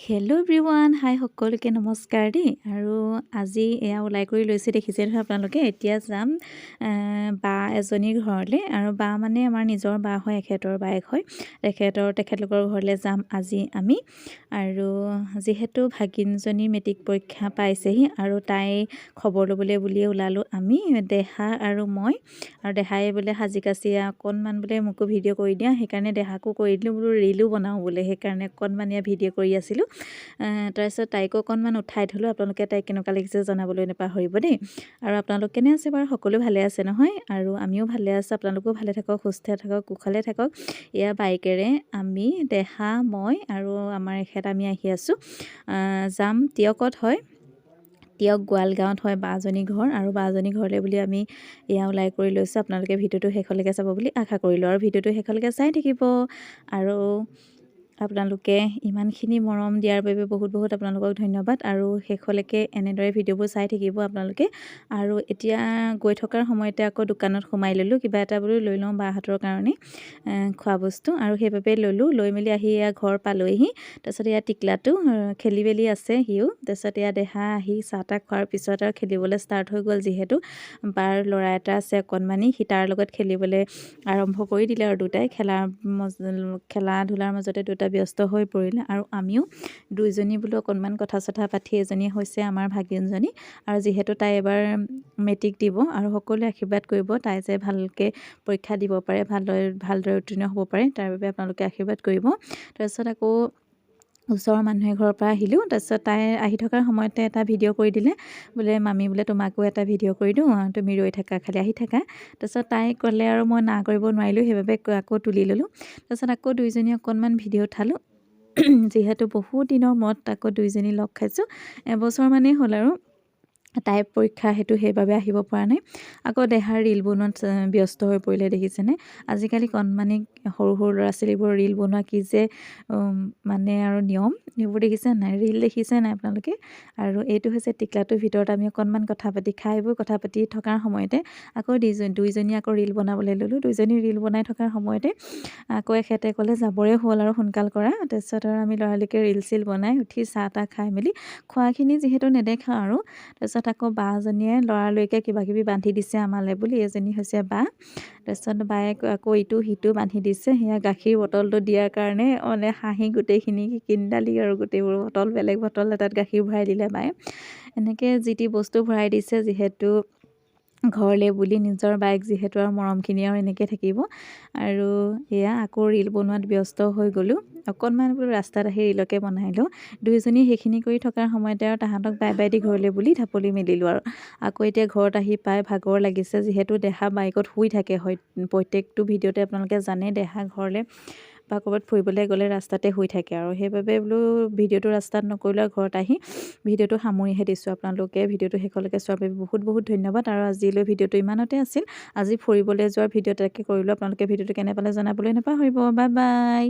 Hello' everyone, হাই সকলোকে নমস্কাৰ দেই। আৰু আজি এয়া ওলাই কৰি লৈছে, দেখিছে নহয় আপোনালোকে। এতিয়া যাম বা এজনীৰ ঘৰলৈ। আৰু বা মানে আমাৰ নিজৰ বা হয়, এখেতৰ বায়েক হয়। তেখেতলোকৰ ঘৰলৈ যাম আজি আমি। আৰু যিহেতু ভাগিনজনী মেট্ৰিক পৰীক্ষা পাইছেহি আৰু তাই খবৰ ল'বলৈ বুলিয়ে ওলালোঁ আমি, দেহা আৰু মই। আৰু দেহাই বোলে সাজি কাচি অকণমান বোলে মোকো ভিডিঅ' কৰি দিয়া, সেইকাৰণে দেহাকো কৰি দিলোঁ বোলো, ৰিলো বনাওঁ বোলে। সেইকাৰণে অকণমান ভিডিঅ' কৰি আছিলোঁ। তাৰপিছত তাইকো অকণমান উঠাই থ'লোঁ। আপোনালোকে তাইক কেনেকুৱা লাগিছে জনাবলৈ নাপাহৰিব দেই। আৰু আপোনালোক কেনে আছে বাৰু? সকলো ভালে আছে নহয়? আৰু আমিও ভালে আছোঁ। আপোনালোকেও ভালে থাকক, সুস্থ থাকক, কুশলে থাকক। এয়া বাইকেৰে আমি, দেহা, মই আৰু আমাৰ এখেত আমি আহি আছোঁ। যাম টিয়কত হয়, টিয়ক গোৱালগাঁৱত হয় বাজনী ঘৰ। আৰু বাজনী ঘৰলৈ বুলি আমি এয়া ওলাই কৰি লৈছোঁ। আপোনালোকে ভিডিঅ'টো শেষলৈকে চাব বুলি আশা কৰিলোঁ। আৰু ভিডিঅ'টো শেষলৈকে চাই থাকিব। আৰু আপোনালোকে ইমানখিনি মৰম দিয়াৰ বাবে বহুত বহুত আপোনালোকক ধন্যবাদ। আৰু শেষলৈকে এনেদৰে ভিডিঅ'বোৰ চাই থাকিব আপোনালোকে। আৰু এতিয়া গৈ থকাৰ সময়তে আকৌ দোকানত সোমাই ল'লোঁ, কিবা এটা বোলো লৈ লওঁ বাহঁতৰ কাৰণে খোৱা বস্তু। আৰু সেইবাবে ল'লোঁ। লৈ মেলি আহি এয়া ঘৰ পালোঁহি। তাৰপিছত এয়া টিকলাটো খেলি মেলি আছে সিও। তাৰপিছত এয়া দেহা আহি চাহ তাহ খোৱাৰ পিছত আৰু খেলিবলৈ ষ্টাৰ্ট হৈ গ'ল। যিহেতু বাৰ ল'ৰা এটা আছে অকণমানি, সি তাৰ লগত খেলিবলৈ আৰম্ভ কৰি দিলে। আৰু দুটাই খেলা ধূলাৰ মাজতে দুটা ব্যস্ত হৈ পৰিলে। আৰু আমিও দুইজনী বোলো অকণমান কথা চথা পাতি, এজনী হৈছে আমাৰ ভাগিনজনী। আৰু যিহেতু তাই এবাৰ মেট্ৰিক দিব, আৰু সকলোৱে আশীৰ্বাদ কৰিব তাই যে ভালকৈ পৰীক্ষা দিব পাৰে, ভালদৰে উত্তীৰ্ণ হ'ব পাৰে, তাৰ বাবে আপোনালোকে আশীৰ্বাদ কৰিব। তাৰপিছত আকৌ ওচৰৰ মানুহে ঘৰৰ পৰা আহিলোঁ। তাৰপিছত তাই আহি থকাৰ সময়তে এটা ভিডিঅ' কৰি দিলে, বোলে মামী বোলে তোমাকো এটা ভিডিঅ' কৰি দিওঁ, তুমি ৰৈ থাকা, খালি আহি থাকা। তাৰপিছত তাই ক'লে আৰু মই না কৰিব নোৱাৰিলোঁ, সেইবাবে আকৌ তুলি ল'লোঁ। তাৰপিছত আকৌ দুইজনী অকণমান ভিডিঅ' উঠালোঁ। যিহেতু বহুত দিনৰ মূৰত আকৌ দুইজনী লগ খাইছোঁ, এবছৰমানেই হ'ল আৰু। তাইৰ পৰীক্ষা সেইবাবে আহিব পৰা নাই। আকৌ দেহাৰ ৰিল বনোৱাত ব্যস্ত হৈ পৰিলে, দেখিছেনে? আজিকালি কণমানি সৰু সৰু ল'ৰা ছোৱালীবোৰ ৰিল বনোৱা কি যে মানে আৰু নিয়ম, সেইবোৰ দেখিছে নাই? ৰিল দেখিছে নাই আপোনালোকে? আৰু এইটো হৈছে টিকলাটোৰ ভিতৰত আমি অকণমান কথা পাতি, খাই বৈ কথা পাতি থকাৰ সময়তে আকৌ দুইজনী আকৌ ৰিল বনাবলৈ ল'লোঁ। দুইজনী ৰিল বনাই থকাৰ সময়তে আকৌ এখেতে ক'লে যাবৰে হ'ল আৰু সোনকাল কৰা। তাৰপিছত আৰু আমি লৰালৰিকৈ ৰিল চিল বনাই উঠি চাহ তাহ খাই মেলি, খোৱাখিনি যিহেতু নেদেখা আৰু। তাৰপিছত আকৌ বাজনীয়ে লৰালৰিকৈ কিবা কিবি বান্ধি দিছে আমালৈ বুলি, এজনী হৈছে বা। তাৰপিছত বায়ে আকৌ ইটো সিটো বান্ধি দিছে। সেয়া গাখীৰ বটলটো দিয়াৰ কাৰণে মানে হাঁহি গোটেইখিনি কিনডালি আৰু গোটেইবোৰ বটল, বেলেগ বটল এটাত গাখীৰ ভৰাই দিলে বায়ে। এনেকৈ যি টি বস্তু ভৰাই দিছে, যিহেতু ঘৰলৈ বুলি, নিজৰ বাইক যিহেতু আৰু মৰমখিনি আৰু এনেকৈ থাকিব। আৰু এয়া আকৌ ৰিল বনোৱাত ব্যস্ত হৈ গ'লোঁ। অকণমান বোলো ৰাস্তাত আহি ৰিলকে বনাই লওঁ। দুইজনী সেইখিনি কৰি থকাৰ সময়তে আৰু তাহাঁতক বাই বাই দি ঘৰলৈ বুলি ঢাপলি মেলিলোঁ। আৰু আকৌ এতিয়া ঘৰত আহি পাই ভাগৰ লাগিছে, যিহেতু দেহা বাইকত শুই থাকে হয়। প্ৰত্যেকটো ভিডিঅ'তে আপোনালোকে জানে দেহা ঘৰলৈ বা ক'ৰবাত ফুৰিবলৈ গ'লে ৰাস্তাতে শুই থাকে। আৰু সেইবাবে বোলো ভিডিঅ'টো ৰাস্তাত নকৰিলোঁ, আৰু ঘৰত আহি ভিডিঅ'টো সামৰিহে দিছোঁ। আপোনালোকে ভিডিঅ'টো শেষলৈকে চোৱাৰ বাবে বহুত বহুত ধন্যবাদ। আৰু আজিলৈ ভিডিঅ'টো ইমানতে আছিল। আজি ফুৰিবলৈ যোৱাৰ ভিডিঅ' এটাকে কৰিলোঁ। আপোনালোকে ভিডিঅ'টো কেনে পালে জনাবলৈ নাপাহৰিব। Bye bye.